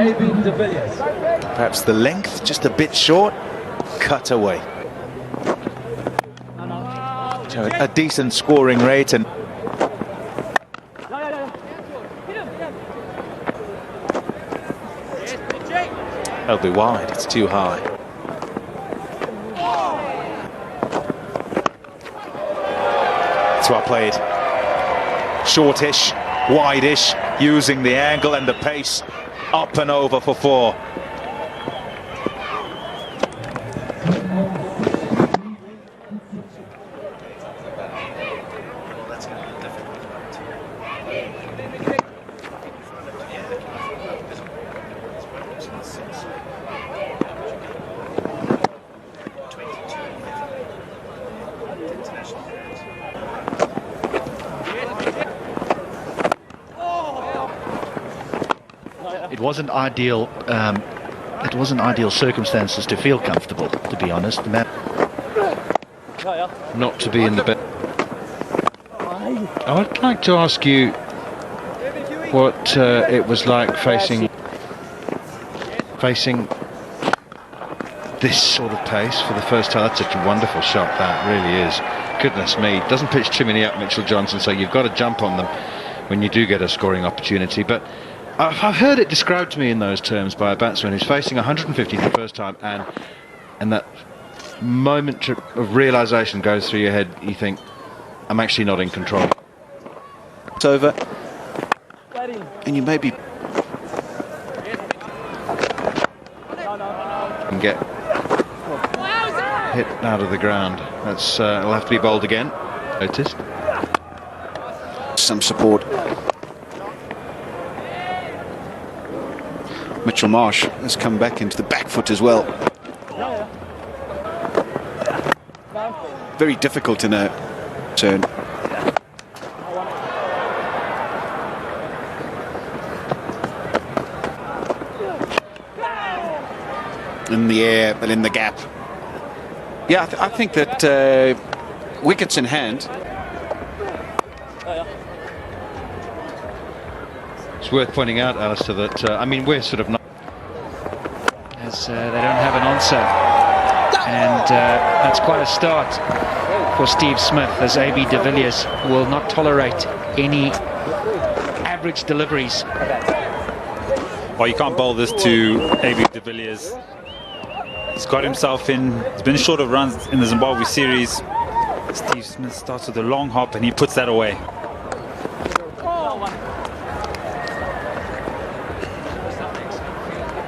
De Villiers. Perhaps the length just a bit short. Cut away. So a decent scoring rate, and that'll be wide. It's too high. It's well played. Shortish, wide-ish, using the angle and the pace. Up and over for 4. It wasn't ideal. It wasn't ideal circumstances to feel comfortable, to be honest. Not to be in the bed. I would like to ask you what it was like facing this sort of pace for the first time. That's such a wonderful shot, that really is. Goodness me, doesn't pitch too many up, Mitchell Johnson, so you've got to jump on them when you do get a scoring opportunity. But I've heard it described to me in those terms by a batsman who's facing 150 for the first time, and that moment of realisation goes through your head. You think, I'm actually not in control. It's over, and you maybe can get hit out of the ground. That's it'll have to be bowled again. Noticed some support. Mitchell Marsh has come back into the back foot as well. Very difficult in a turn. In the air, but in the gap. Yeah, I think that wickets in hand. It's worth pointing out, Alistair, that I mean, we're sort of not, as they don't have an answer, and that's quite a start for Steve Smith, as AB de Villiers will not tolerate any average deliveries. Well, you can't bowl this to AB de Villiers. He's got himself in. He's been short of runs in the Zimbabwe series. Steve Smith starts with a long hop and he puts that away.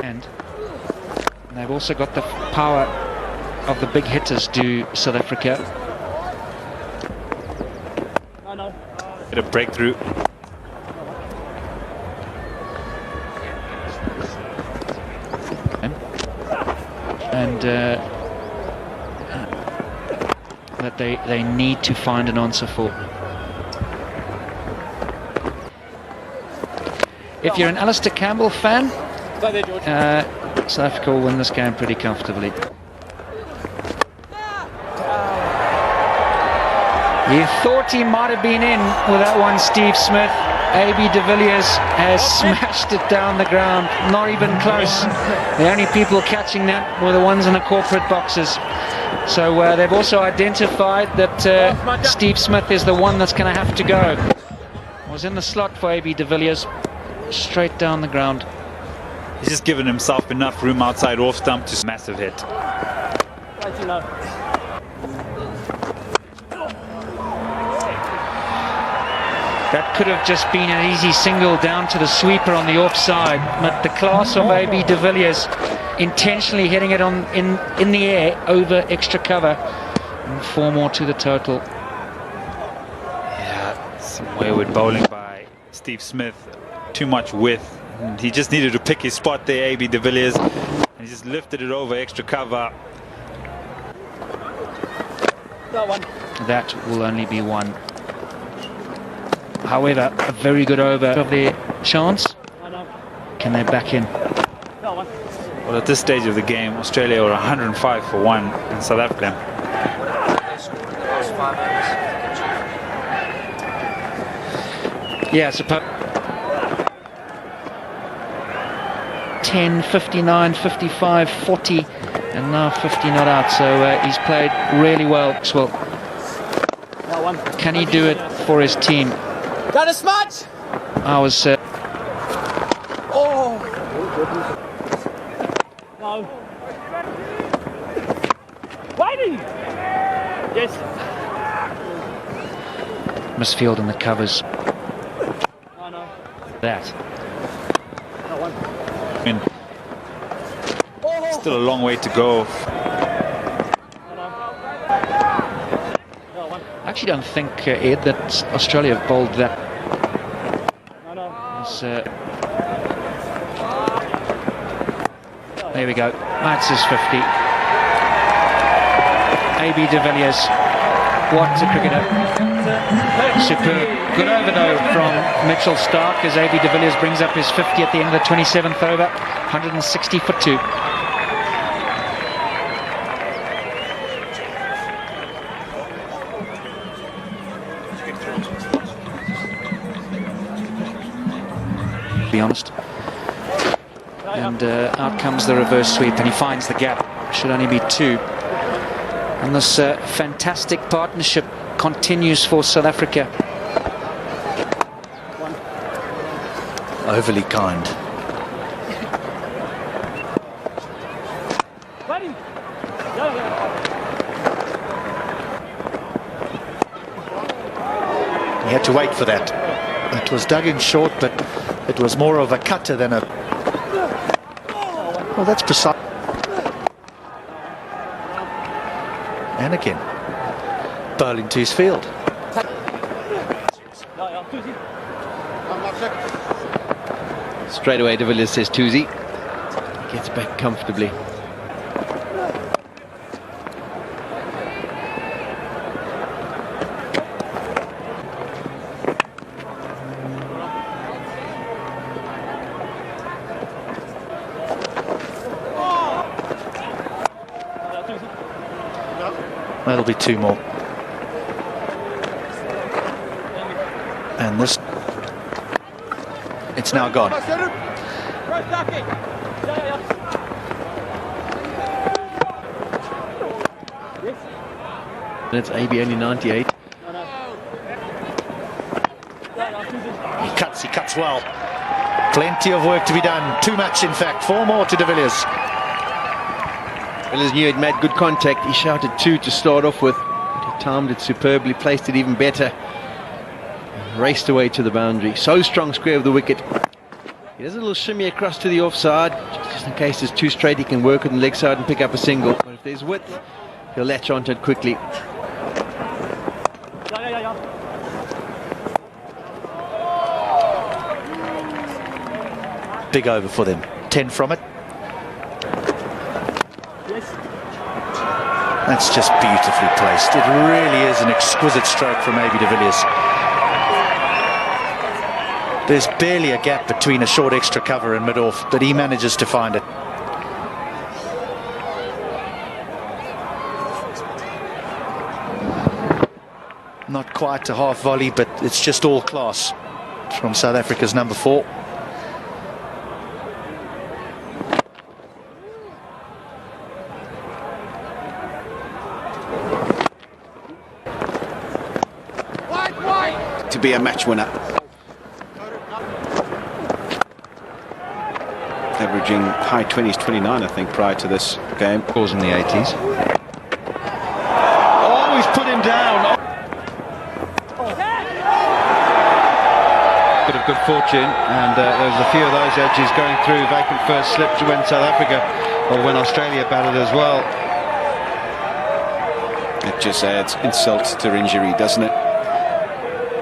And they've also got the power of the big hitters to South Africa. Bit of breakthrough. And that they need to find an answer for. If you're an Alistair Campbell fan, South Africa will win this game pretty comfortably. You thought he might have been in with that one, Steve Smith. AB de Villiers has smashed it down the ground, not even close. The only people catching that were the ones in the corporate boxes. So they've also identified that Steve Smith is the one that's going to have to go. Was in the slot for AB de Villiers, straight down the ground. He's just given himself enough room outside off stump to massive hit. That could have just been an easy single down to the sweeper on the offside, but the class of AB de Villiers intentionally hitting it on in the air over extra cover, and 4 more to the total. Yeah, some wayward bowling by Steve Smith. Too much width. And he just needed to pick his spot there, AB de Villiers, and he just lifted it over extra cover. That will only be 1. However, a very good over of their chance. Can they back in? Well, at this stage of the game, Australia are 105 for 1 in South Africa. Yeah, suppose. 10, 59, 55, 40, and now 50 not out. So he's played really well. Well, can he do it for his team? Got a smudge! I was... Oh! No. Waiting! Yes. Misfield in the covers. No, no. That. I mean, still a long way to go. I actually don't think, Ed, that Australia have bowled that. There we go. That's his 50. AB de Villiers. What a cricketer. Superb. Good over though from Mitchell Starc as AB de Villiers brings up his 50 at the end of the 27th over. 160 for 2. Be honest. And out comes the reverse sweep and he finds the gap. Should only be 2. And this fantastic partnership continues for South Africa. Overly kind. He had to wait for that. It was dug in short, but it was more of a cutter than a... Well, that's precise. And again, bowling to his field. Straight away, de Villiers says Tuzi. Gets back comfortably. That'll be 2 more. And this... It's now gone. And it's AB only 98. He cuts well. Plenty of work to be done. Too much, in fact. 4 more to de Villiers. Villiers knew he'd made good contact. He shouted 2 to start off with. But he timed it superbly, placed it even better. Raced away to the boundary. So strong square of the wicket. He does a little shimmy across to the offside. Just in case it's too straight, he can work on the leg side and pick up a single. But if there's width, he'll latch onto it quickly. Big over for them. 10 from it. That's just beautifully placed. It really is an exquisite stroke from AB de Villiers. There's barely a gap between a short extra cover and mid-off, but he manages to find it. Not quite a half volley, but it's just all class from South Africa's number 4. To be a match winner. Averaging high 20s, 29, I think, prior to this game. Scores in the 80s. Oh, he's put him down. Bit of good fortune, and there's a few of those edges going through vacant first slip to when South Africa, or when Australia batted as well. It just adds insult to injury, doesn't it?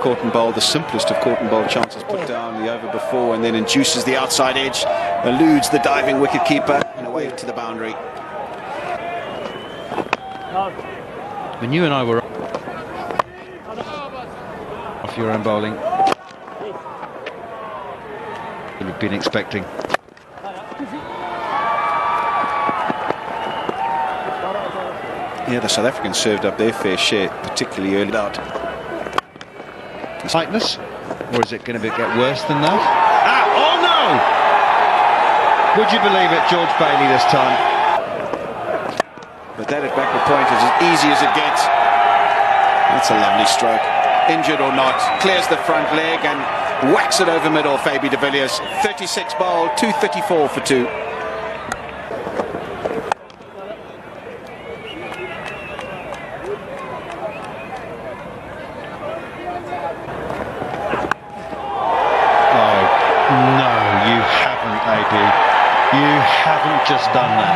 Caught and bowl, the simplest of caught and bowl chances, put down the over before and then induces the outside edge, eludes the diving wicketkeeper and away to the boundary. When you and I were off your own bowling, you've been expecting. Yeah, the South Africans served up their fair share, particularly early out. Tightness, or is it going to get worse than that? Oh Would you believe it, George Bailey this time? But that at backward point is as easy as it gets. That's a lovely stroke. Injured or not, clears the front leg and whacks it over middle, Fabi de Villiers. 36 bowled, 234 for 2. No, you haven't, AB. You haven't just done that.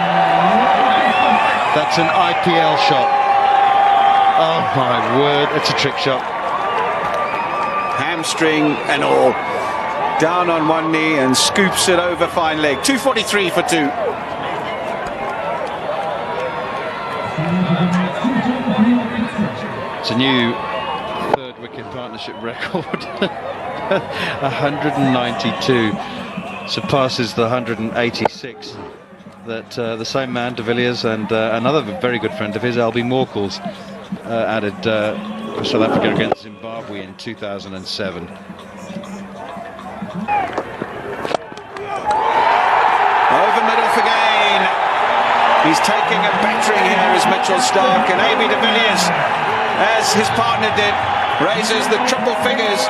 That's an IPL shot. Oh my word, it's a trick shot. Hamstring and all. Down on one knee and scoops it over fine leg. 243 for 2. It's a new third wicket partnership record. 192 surpasses the 186 that the same man, de Villiers, and another very good friend of his, Albie Morkles, added for South Africa against Zimbabwe in 2007. Over middle for gain. He's taking a battering here as Mitchell Starc, and AB de Villiers, as his partner did, raises the triple figures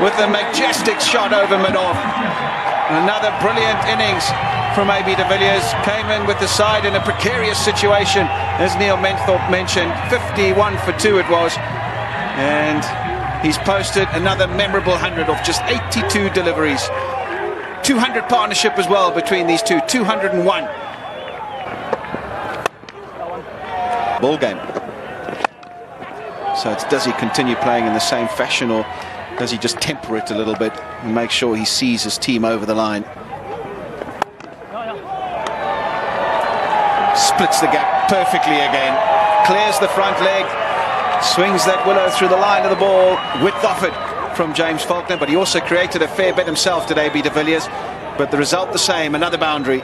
with a majestic shot over mid-off. Another brilliant innings from AB de Villiers. Came in with the side in a precarious situation, as Neil Menthorpe mentioned. 51 for 2 it was. And he's posted another memorable 100 off just 82 deliveries. 200 partnership as well between these two. 201. Ball game. So does he continue playing in the same fashion, or does he just temper it a little bit and make sure he sees his team over the line? Splits the gap perfectly again. Clears the front leg. Swings that willow through the line of the ball. Width off it from James Faulkner, but he also created a fair bit himself today, AB de Villiers. But the result the same, another boundary.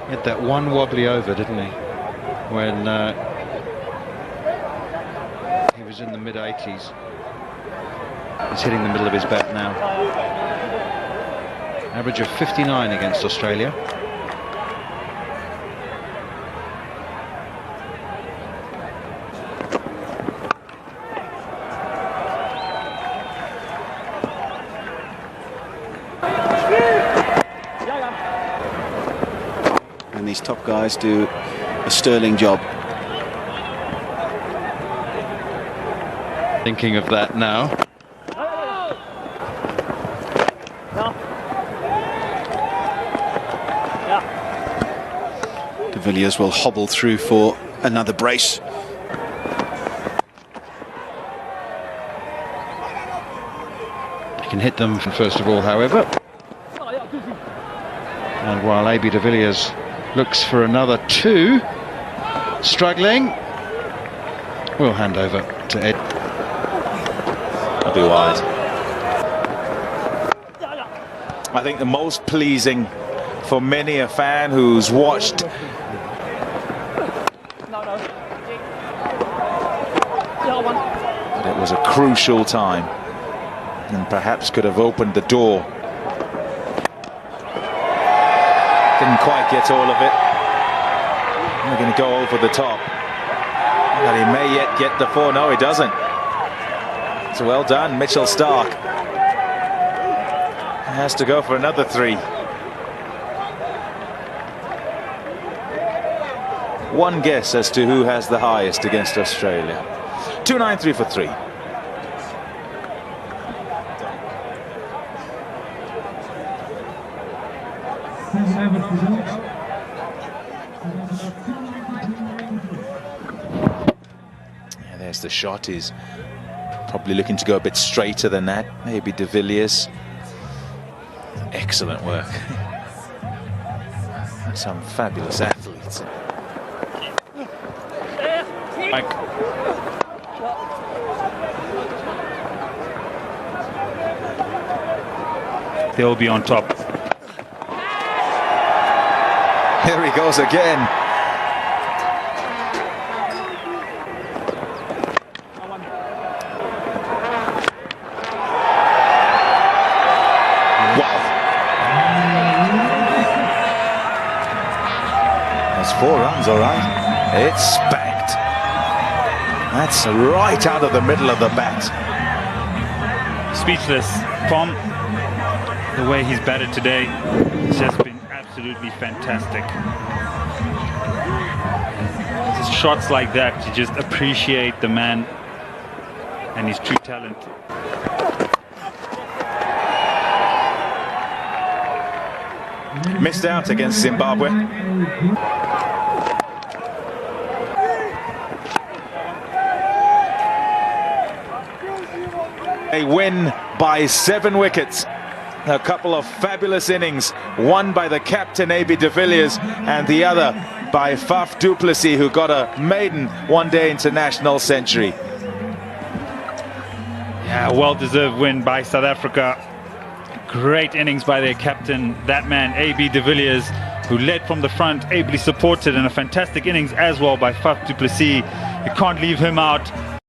He had that one wobbly over, didn't he? When he was in the mid-80s. He's hitting the middle of his bat now. Average of 59 against Australia. And these top guys do a sterling job. Thinking of that now. De Villiers will hobble through for another brace. He can hit them first of all, however. And while AB de Villiers looks for another 2, struggling, we'll hand over to Ed. That'll be wide. I think the most pleasing for many a fan who's watched but it was a crucial time and perhaps could have opened the door. Didn't quite get all of it. We're going to go over the top. But he may yet get the 4. No, he doesn't. So well done, Mitchell Starc. He has to go for another 3. One guess as to who has the highest against Australia. 293 for 3. Yeah, there's the shot. He's probably looking to go a bit straighter than that. Maybe de Villiers. Excellent work. Some fabulous athletes. They'll be on top. Here he goes again. 4 runs, all right. It's spanked. That's right out of the middle of the bat. Speechless. From the way he's batted today, it's just been absolutely fantastic. Just shots like that, you just appreciate the man and his true talent. Missed out against Zimbabwe. A win by 7 wickets. A couple of fabulous innings, one by the captain A.B. de Villiers and the other by Faf du Plessis, who got a maiden one-day international century. Yeah, well-deserved win by South Africa. Great innings by their captain, that man A.B. de Villiers, who led from the front, ably supported, and a fantastic innings as well by Faf du Plessis. You can't leave him out.